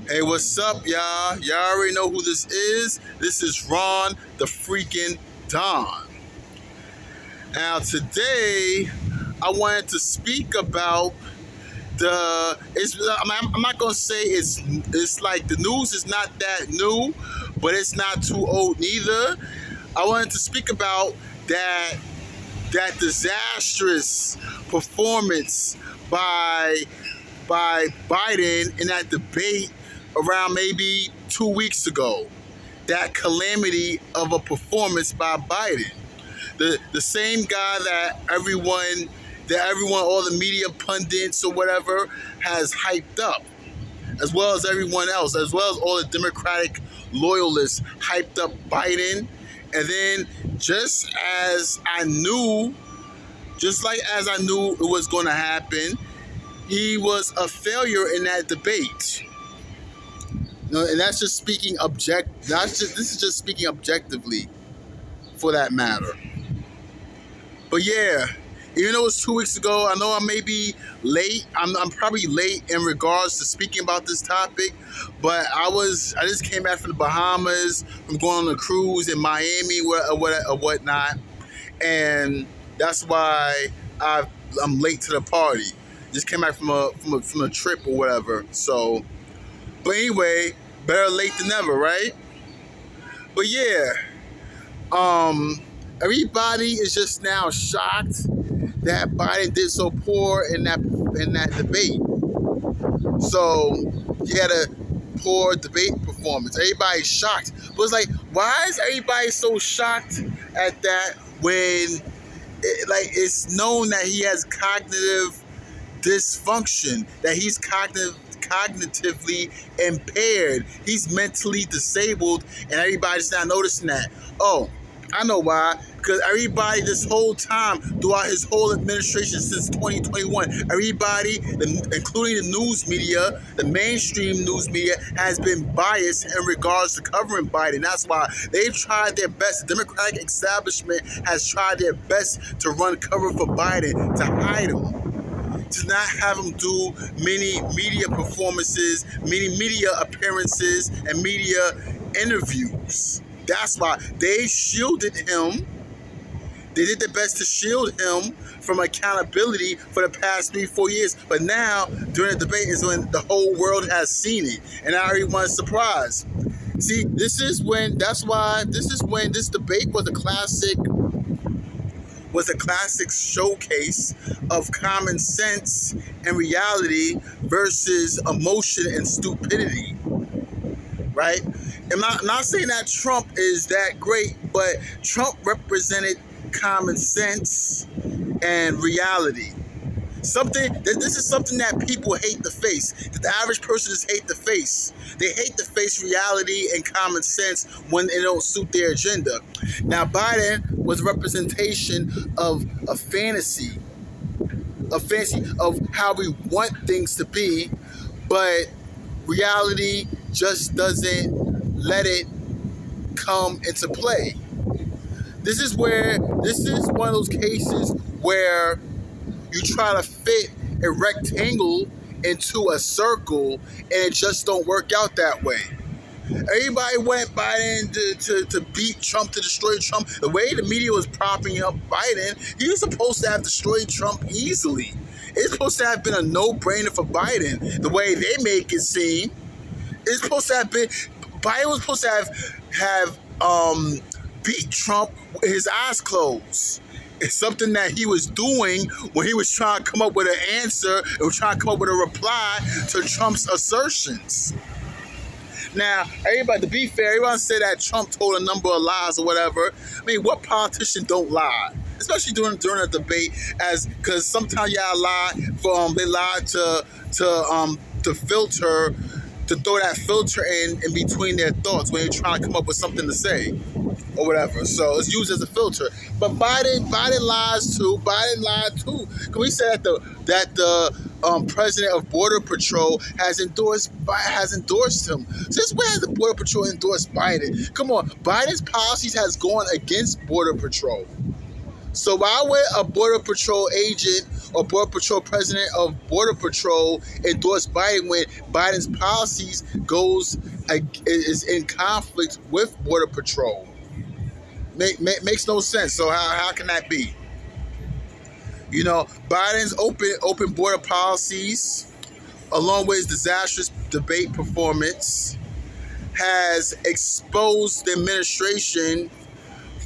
Hey, what's up, y'all? Y'all already know who this is. This is Ron, the freaking Don. Now, today, I wanted to speak about I'm not gonna say it's like the news is not that new, but it's not too old neither. I wanted to speak about that disastrous performance by Biden in that debate around maybe 2 weeks ago. That calamity of a performance by Biden. The same guy that everyone, all the media pundits or whatever, has hyped up, as well as everyone else, as well as all the Democratic loyalists hyped up Biden. And then just like as I knew it was going to happen, he was a failure in that debate. And that's just speaking this is just speaking objectively, for that matter. But yeah, even though it was 2 weeks ago, I know I may be late. I'm probably late in regards to speaking about this topic, but I just came back from the Bahamas, from going on a cruise in Miami or whatnot, and that's why I'm late to the party. Just came back from a trip or whatever. So, but anyway, better late than never, right? But yeah, everybody is just now shocked that Biden did so poor in that debate. So he had a poor debate performance. Everybody's shocked. But it's like, why is everybody so shocked at that when it's known that he has cognitive dysfunction, that he's cognitively impaired, he's mentally disabled, and everybody's not noticing that. Oh, I know why. Because everybody this whole time, throughout his whole administration since 2021, everybody, including the news media, the mainstream news media, has been biased in regards to covering Biden. That's why they've tried their best. The Democratic establishment has tried their best to run cover for Biden, to hide him, to not have him do many media performances, many media appearances, and media interviews. That's why they shielded him. They did their best to shield him from accountability for the past 3-4 years. But now, during the debate, is when the whole world has seen it, and now everyone's surprised. See, this is when this debate was a classic showcase of common sense and reality versus emotion and stupidity, right? I'm not saying that Trump is that great, but Trump represented common sense and reality. This is something that people hate to face, that the average person just hate to face. They hate to face reality and common sense when it don't suit their agenda. Now, Biden was a representation of a fantasy of how we want things to be, but reality just doesn't let it come into play. This is one of those cases where you try to fit a rectangle into a circle and it just don't work out that way. Everybody went Biden to beat Trump, to destroy Trump. The way the media was propping up Biden, he was supposed to have destroyed Trump easily. It's supposed to have been a no-brainer for Biden. The way they make it seem, it's supposed to have been. Biden was supposed to have beat Trump with his eyes closed. It's something that he was doing when he was trying to come up with an answer and was trying to come up with a reply to Trump's assertions. Now, everybody, to be fair, everyone said that Trump told a number of lies or whatever. I mean, what politician don't lie? Especially during a debate, because sometimes y'all lie they lie to filter, to throw that filter in between their thoughts when you're trying to come up with something to say or whatever. So it's used as a filter. But Biden lies too. Biden lied too. Can we say that the president of Border Patrol has endorsed him? Since when has the Border Patrol endorsed Biden? Come on, Biden's policies has gone against Border Patrol. So why would a Border Patrol agent or Border Patrol president of Border Patrol endorsed Biden when Biden's policies is in conflict with Border Patrol? Makes no sense. So how can that be? You know, Biden's open border policies, along with his disastrous debate performance, has exposed the administration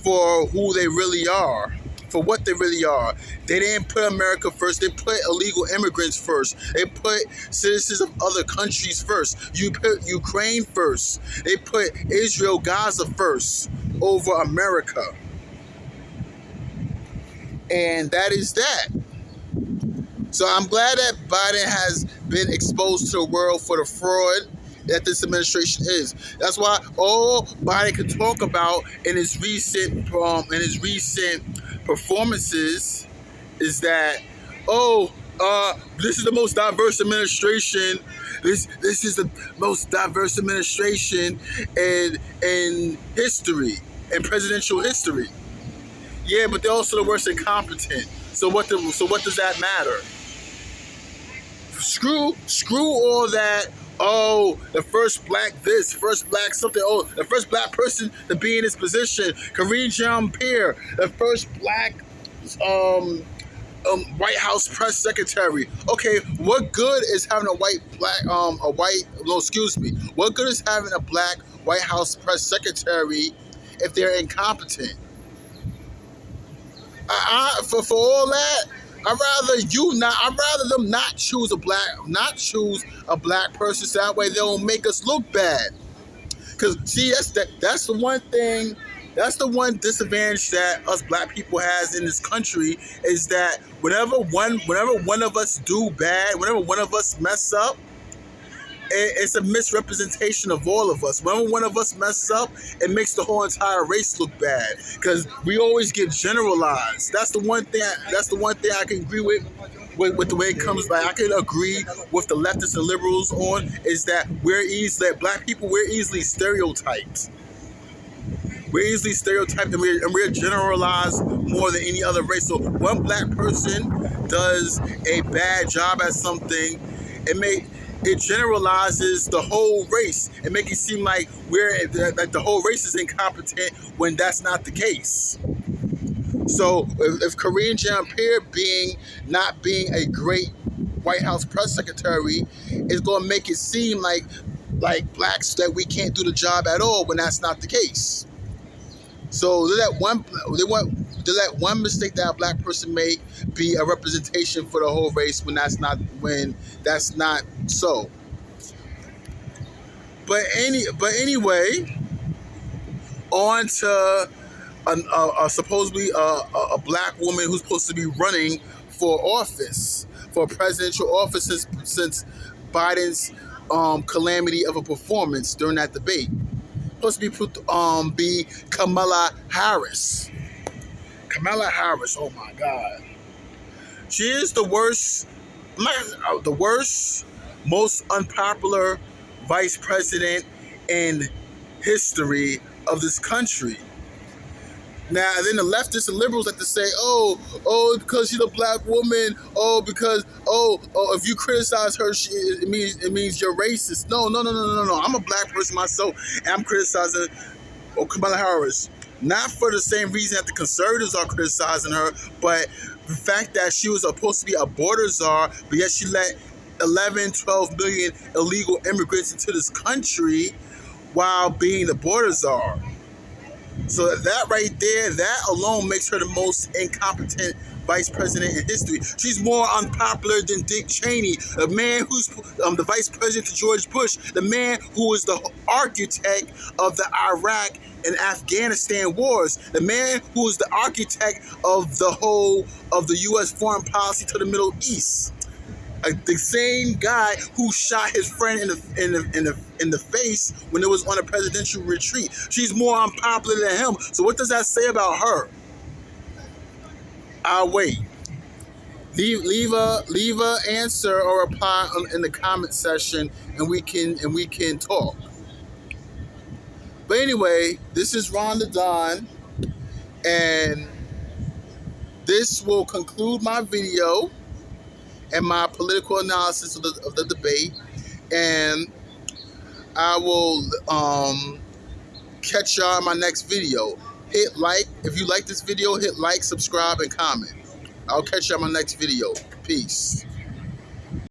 for who they really are, for what they really are. They didn't put America first. They put illegal immigrants first. They put citizens of other countries first. You put Ukraine first. They put Israel, Gaza first over America. And that is that. So I'm glad that Biden has been exposed to the world for the fraud that this administration is. That's why all Biden can talk about in his recent performances is that, this is the most diverse administration. This is the most diverse administration in history, in presidential history. Yeah, but they're also the worst incompetent. So what does that matter? Screw all that. Oh, the first black this, first black something. Oh, the first black person to be in this position. Karine Jean-Pierre, the first black White House press secretary. Okay, what good is having what good is having a black White House press secretary if they're incompetent? For all that, I'd rather them not choose a black person, so that way they don't make us look bad. Cause see, that's the one thing, that's the one disadvantage that us black people has in this country, is that whenever one of us do bad, whenever one of us mess up, it's a misrepresentation of all of us. Whenever one of us mess up, it makes the whole entire race look bad, because we always get generalized. That's the one thing I can agree with the way it comes. Like, I can agree with the leftists and liberals on, is that black people, we're easily stereotyped. We're easily stereotyped, and we're generalized more than any other race. So one black person does a bad job at something, it generalizes the whole race and make it seem like the whole race is incompetent, when that's not the case. So if Karine Jean-Pierre not being a great White House press secretary is going to make it seem like blacks, that we can't do the job at all, when that's not the case. So they let one mistake that a black person make be a representation for the whole race, when that's not so. But anyway, on to supposedly a black woman who's supposed to be running for presidential office since Biden's calamity of a performance during that debate. Supposed to be Kamala Harris. Kamala Harris, oh my God. She is the worst, most unpopular vice president in history of this country. Now, then the leftists and liberals like to say, because she's a black woman, because if you criticize her, it means you're racist. No. I'm a black person myself, and I'm criticizing Kamala Harris, not for the same reason that the conservatives are criticizing her, but the fact that she was supposed to be a border czar, but yet she let 12 million illegal immigrants into this country while being the border czar. So that right there, that alone makes her the most incompetent vice president in history. She's more unpopular than Dick Cheney, the man who's the vice president to George Bush, the man who was the architect of the Iraq and Afghanistan wars, the man who was the architect of the U.S. foreign policy to the Middle East. The same guy who shot his friend in the face when it was on a presidential retreat. She's more unpopular than him. So what does that say about her? I'll wait. Leave a answer or reply in the comment section, and we can talk. But anyway, this is Ron the Don, and this will conclude my video. and my political analysis of the debate. And I will catch y'all in my next video. Hit like. If you like this video, hit like, subscribe, and comment. I'll catch y'all in my next video. Peace.